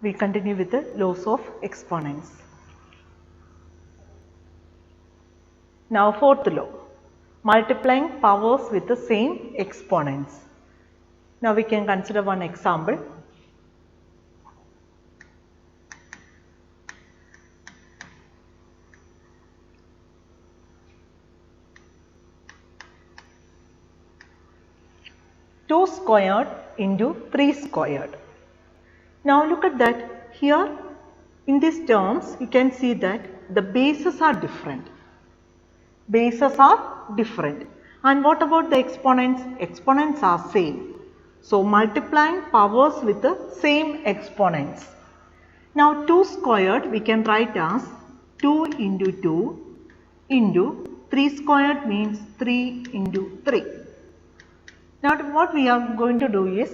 We continue with the laws of exponents. Now fourth law, multiplying powers with the same exponents. Now we can consider one example. Two squared into 3 squared. Now look at that. Here in these terms you can see that the bases are different. Bases are different. And what about the exponents? Exponents are same. So multiplying powers with the same exponents. Now 2 squared we can write as 2 into 2 into 3 squared means 3 into 3. Now what we are going to do is,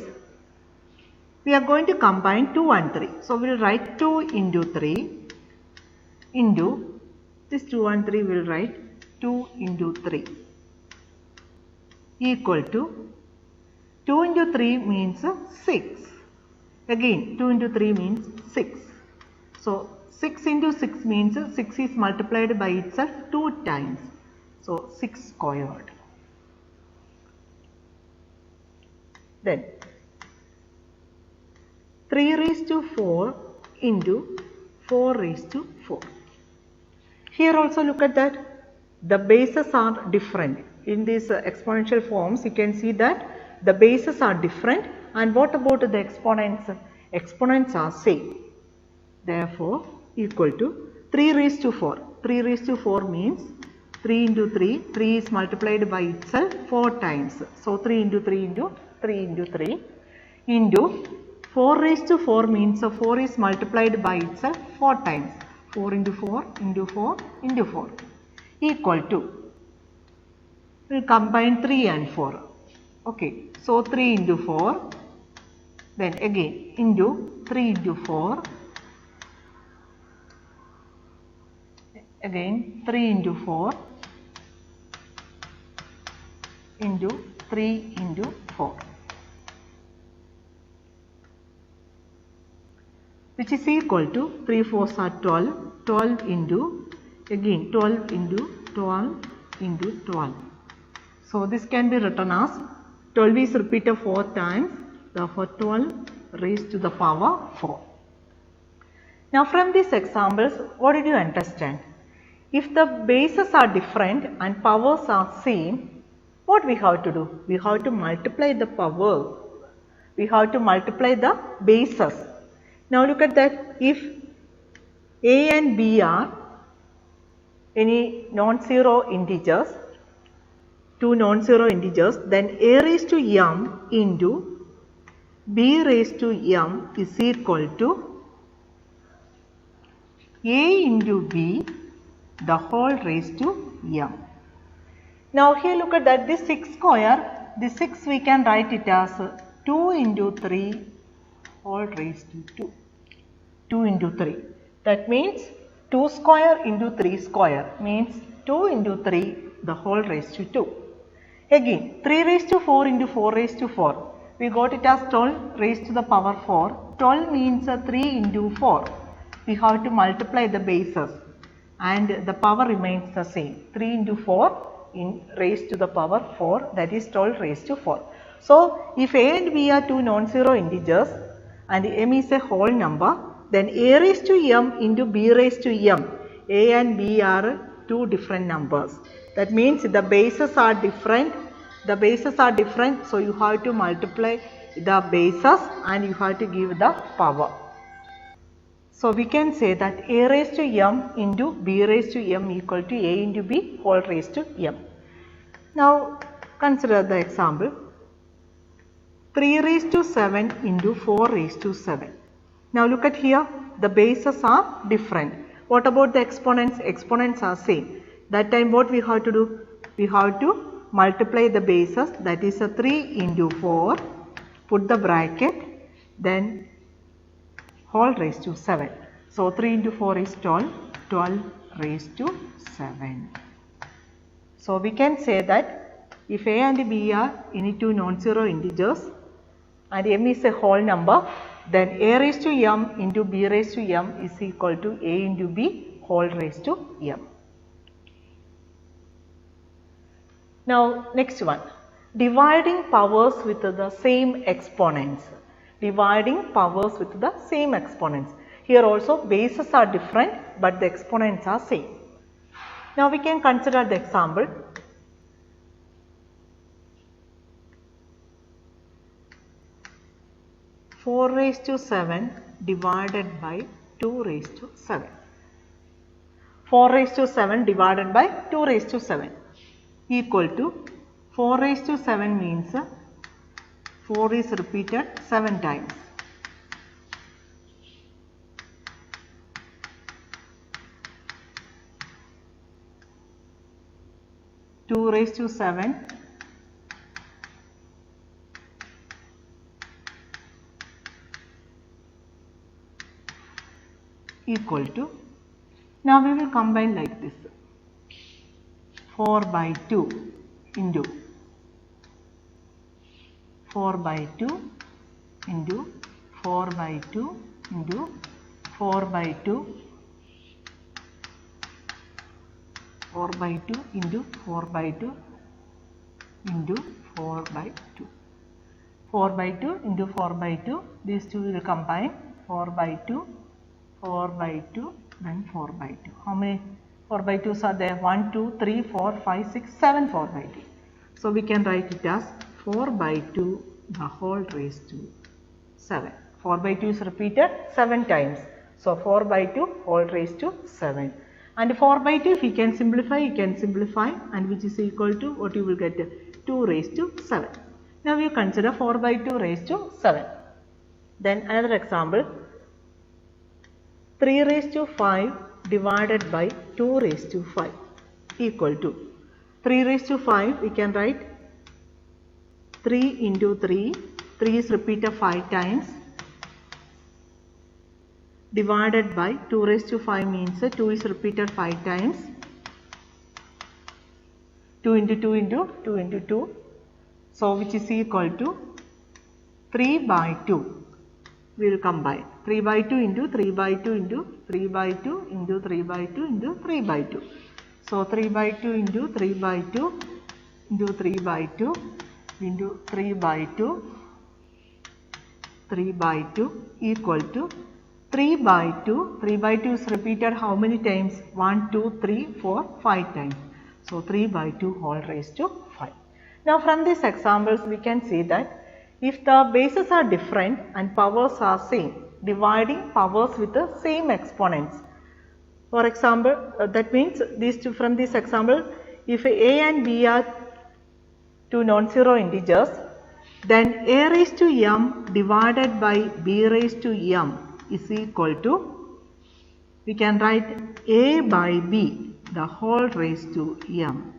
we are going to combine 2 and 3. So we will write 2 into 3 into this 2 and 3 we will write 2 into 3 equal to 2 into 3 means 6. Again 2 into 3 means 6. So 6 into 6 means 6 is multiplied by itself 2 times. So 6 squared. Then 3 raised to 4 into 4 raised to 4. Here also look at that. The bases are different. In these exponential forms you can see that the bases are different, and what about the exponents? Exponents are same. Therefore equal to 3 raised to 4. 3 raised to 4 means 3 into 3. 3 is multiplied by itself 4 times. So 3 into 3 into 3 into 3 into 4 raised to 4 means 4 is multiplied by itself 4 times. 4 into 4 into 4 into 4 equal to, we will combine 3 and 4. Okay, so 3 into 4, then again into 3 into 4, again 3 into 4 into 3 into 4, which is equal to 3 4s are 12, 12 into again 12 into 12 into 12. So this can be written as 12 is repeated 4 times, therefore 12 raised to the power 4. Now from these examples, what did you understand? If the bases are different and powers are same, what we have to do? We have to multiply the power. We have to multiply the bases. Now look at that. If A and B are any non-zero integers, two non-zero integers, then A raised to m into B raised to m is equal to A into B the whole raised to m. Now here look at that, this 6 square, this 6 we can write it as 2 into 3 whole raised to 2. 2 into 3. That means 2 square into 3 square means 2 into 3 the whole raised to 2. Again 3 raised to 4 into 4 raised to 4. We got it as 12 raised to the power 4. 12 means 3 into 4. We have to multiply the bases and the power remains the same. 3 into 4 in raised to the power 4, that is 12 raised to 4. So if A and B are two non-zero integers and m is a whole number, then A raised to m into B raised to m. A and B are two different numbers. That means the bases are different. The bases are different, so you have to multiply the bases and you have to give the power. So we can say that A raised to m into B raised to m equal to A into B whole raised to m. Now consider the example. 3 raised to 7 into 4 raised to 7. Now look at here, the bases are different. What about the exponents? Exponents are same. That time what we have to do? We have to multiply the bases, that is a 3 into 4, put the bracket, then whole raised to 7. So 3 into 4 is 12, 12 raised to 7. So we can say that if A and B are any two non-zero integers and m is a whole number, then a raised to m into b raised to m is equal to a into b whole raised to m. Now next one, dividing powers with the same exponents. Dividing powers with the same exponents. Here also bases are different but the exponents are same. Now we can consider the example. Four raised to 7 divided by 2 raised to 7. 4 raised to 7 divided by 2 raised to 7 equal to 4 raised to 7 means 4 is repeated 7 times. Two raised to 7 equal to, now we will combine like this, 4 by 2 into 4 by 2 into 4 by 2 into 4 by 2 4 by 2 into 4 by 2 into 4 by 2. 4 by 2 into 4 by 2, these two will combine, 4 by 2, 4 by 2, then 4 by 2. How many 4 by 2s are there? 1, 2, 3, 4, 5, 6, 7 4 by 2. So we can write it as 4 by 2 the whole raised to 7. 4 by 2 is repeated 7 times. So 4 by 2 whole raised to 7. And 4 by 2 if you can simplify, you can simplify, and which is equal to what you will get, 2 raised to 7. Now you consider 4 by 2 raised to 7. Then another example, 3 raised to 5 divided by 2 raised to 5 equal to, 3 raised to 5 we can write 3 into 3, 3 is repeated 5 times, divided by 2 raised to 5 means 2 is repeated 5 times, 2 into 2 into 2 into 2, so which is equal to 3 by 2. We will combine 3 by 2 into 3 by 2 into 3 by 2 into 3 by 2 into 3 by 2. So 3 by 2 into 3 by 2 into 3 by 2 into 3 by 2, 3 by 2 equal to 3 by 2. 3 by 2 is repeated how many times? 1, 2, 3, 4, 5 times. So 3 by 2 whole raised to 5. Now from these examples we can see that if the bases are different and powers are same, dividing powers with the same exponents. For example, that means these two, from this example, if a and b are two non-zero integers, then a raised to m divided by b raised to m is equal to, we can write a by b the whole raised to m.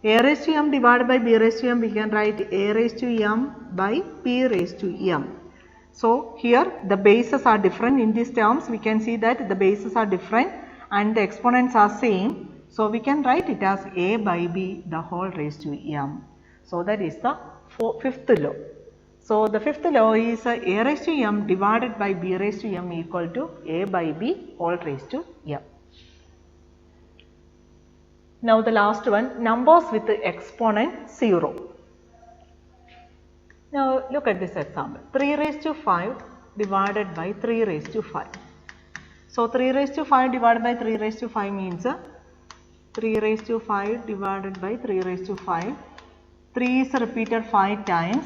A raised to m divided by b raised to m, we can write a raised to m by b raised to m. So here the bases are different. In these terms we can see that the bases are different and the exponents are same. So we can write it as a by b the whole raised to m. So that is the fifth law. So the fifth law is a raised to m divided by b raised to m equal to a by b whole raised to m. Now the last one, numbers with the exponent 0. Now look at this example, 3 raised to 5 divided by 3 raised to 5. So 3 raised to 5 divided by 3 raised to 5 means 3 raised to 5 divided by 3 raised to 5. 3 is repeated 5 times,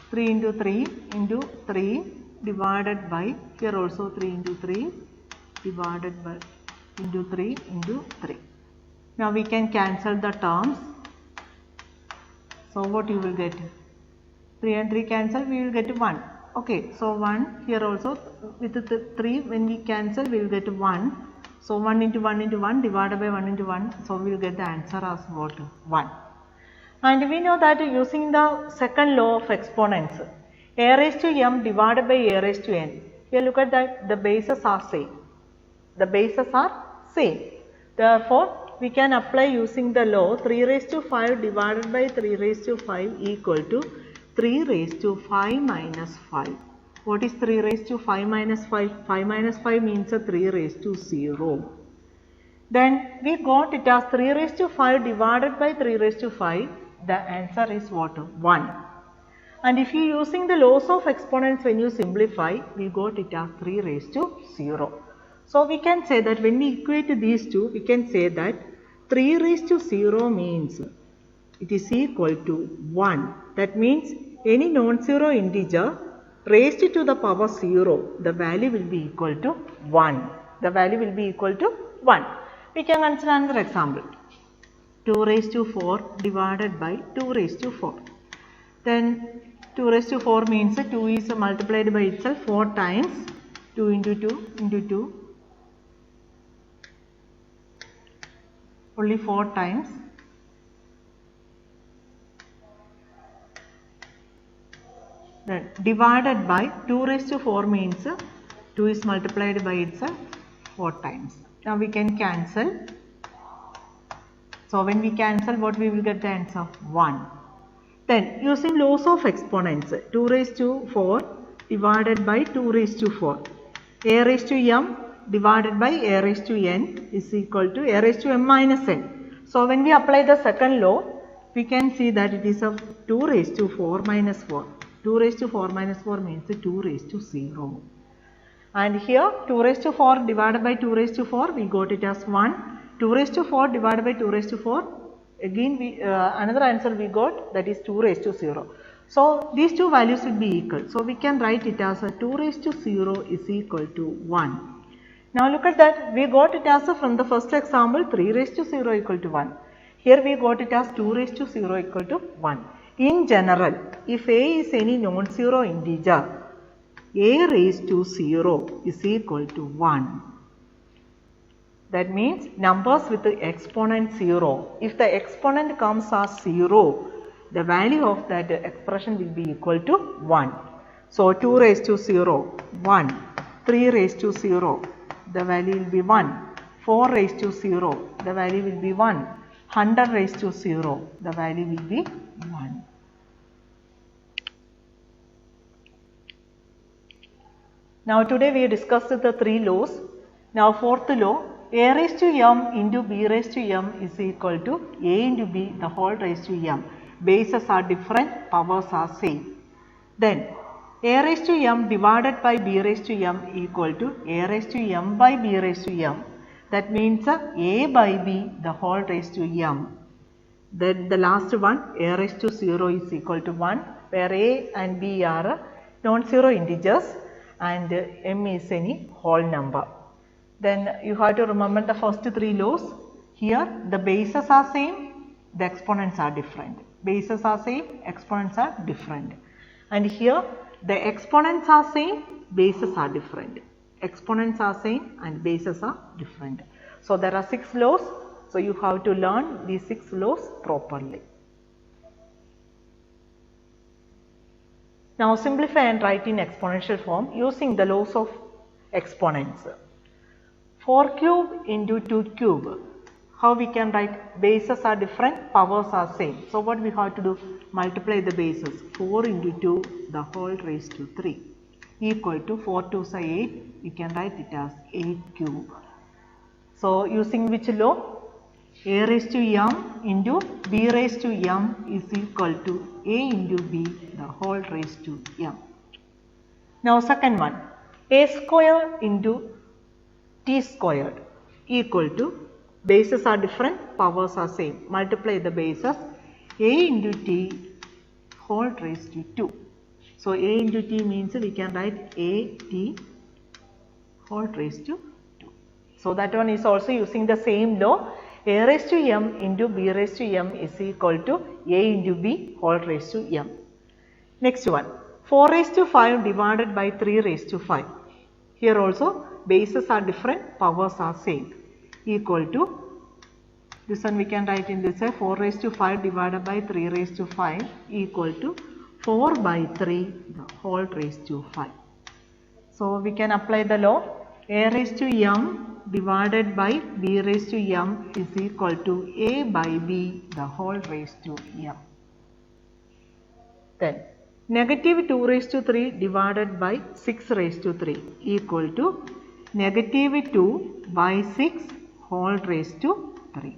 3 into 3 into 3 divided by, here also 3 into 3 divided by into 3 into 3. Now we can cancel the terms. So what you will get? 3 and 3 cancel, we will get 1. Okay, so 1 here also with the 3 when we cancel we will get 1. So 1 into 1 into 1 divided by 1 into 1. So we will get the answer as what? 1. And we know that using the second law of exponents, a raised to m divided by a raised to n. Here look at that, the bases are same. The bases are same. Therefore, we can apply using the law 3 raised to 5 divided by 3 raised to 5 equal to 3 raised to 5 minus 5. What is 3 raised to 5 minus 5? 5 minus 5 means a 3 raised to 0. Then we got it as 3 raised to 5 divided by 3 raised to 5. The answer is what? 1. And if you using the laws of exponents when you simplify, we got it as 3 raised to 0. So we can say that when we equate these two, we can say that 3 raised to 0 means it is equal to 1. That means any non-zero integer raised to the power 0, the value will be equal to 1. The value will be equal to 1. We can consider another example. 2 raised to 4 divided by 2 raised to 4. Then 2 raised to 4 means 2 is multiplied by itself 4 times. 2 into 2 into 2. Only 4 times. Then divided by 2 raised to 4 means 2 is multiplied by itself 4 times. Now we can cancel. So when we cancel, what we will get the answer? 1. Then using laws of exponents, 2 raised to 4 divided by 2 raised to 4. A raised to m divided by a raised to n is equal to a raised to m minus n. So when we apply the second law, we can see that it is of 2 raised to 4 minus 4. 2 raised to 4 minus 4 means 2 raised to 0. And here 2 raised to 4 divided by 2 raised to 4, we got it as 1. 2 raised to 4 divided by 2 raised to 4, again we another answer we got, that is 2 raised to 0. So these two values will be equal. So we can write it as 2 raised to 0 is equal to 1. Now look at that, we got it as from the first example 3 raised to 0 equal to 1. Here we got it as 2 raised to 0 equal to 1. In general, if a is any non-zero integer, a raised to 0 is equal to 1. That means numbers with the exponent 0. If the exponent comes as 0, the value of that expression will be equal to 1. So 2 raised to 0, 1. 3 raised to 0, the value will be 1. 4 raised to 0, the value will be 1. 100 raised to 0, the value will be 1. Now today we discussed the 3 laws. Now fourth law, a raised to m into b raised to m is equal to a into b the whole raised to m. Bases are different, powers are same. Then a raised to m divided by b raised to m equal to a raised to m by b raised to m. That means a by b the whole raised to m. Then the last one, a raised to 0 is equal to 1, where a and b are non-zero integers and m is any whole number. Then you have to remember the first 3 laws. Here the bases are same, the exponents are different. Bases are same, exponents are different. And here the exponents are same, bases are different. Exponents are same and bases are different. So there are 6 laws. So you have to learn these 6 laws properly. Now simplify and write in exponential form using the laws of exponents. 4 cube into 2 cube. How we can write? Bases are different, powers are same. So what we have to do? Multiply the bases. 4 into 2 the whole raised to 3 equal to 4 2s are 8. We can write it as 8 cube. So using which law? A raised to m into b raised to m is equal to a into b the whole raised to m. Now second one, a square into t squared equal to, bases are different, powers are same. Multiply the bases, a into t whole raised to 2. So a into t means we can write a t whole raised to 2. So that one is also using the same law. A raised to m into b raised to m is equal to a into b whole raised to m. Next one, 4 raised to 5 divided by 3 raised to 5. Here also bases are different, powers are same. Equal to, this one we can write in this way, 4 raised to 5 divided by 3 raised to 5 equal to 4 by 3 the whole raised to 5. So we can apply the law. A raised to m divided by b raised to m is equal to a by b the whole raised to m. Then negative 2 raised to 3 divided by 6 raised to 3 equal to negative 2 by 6 whole raised to 3.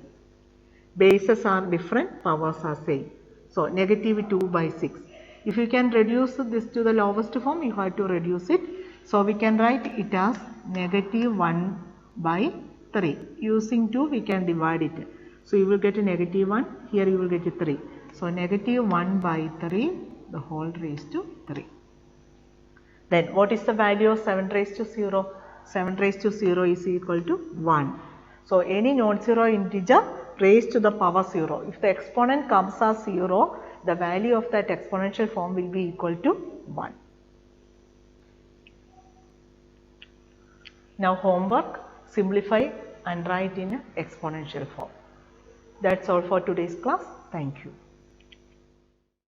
Bases are different, powers are same. So, negative 2 by 6. If you can reduce this to the lowest form, you have to reduce it. So, we can write it as negative 1 by 3. Using 2, we can divide it. So, you will get a negative 1, here you will get a 3. So, negative 1 by 3, the whole raised to 3. Then, what is the value of 7 raised to 0? 7 raised to 0 is equal to 1. So, any non-zero integer raised to the power 0. If the exponent comes as 0, the value of that exponential form will be equal to 1. Now homework, simplify and write in exponential form. That's all for today's class. Thank you.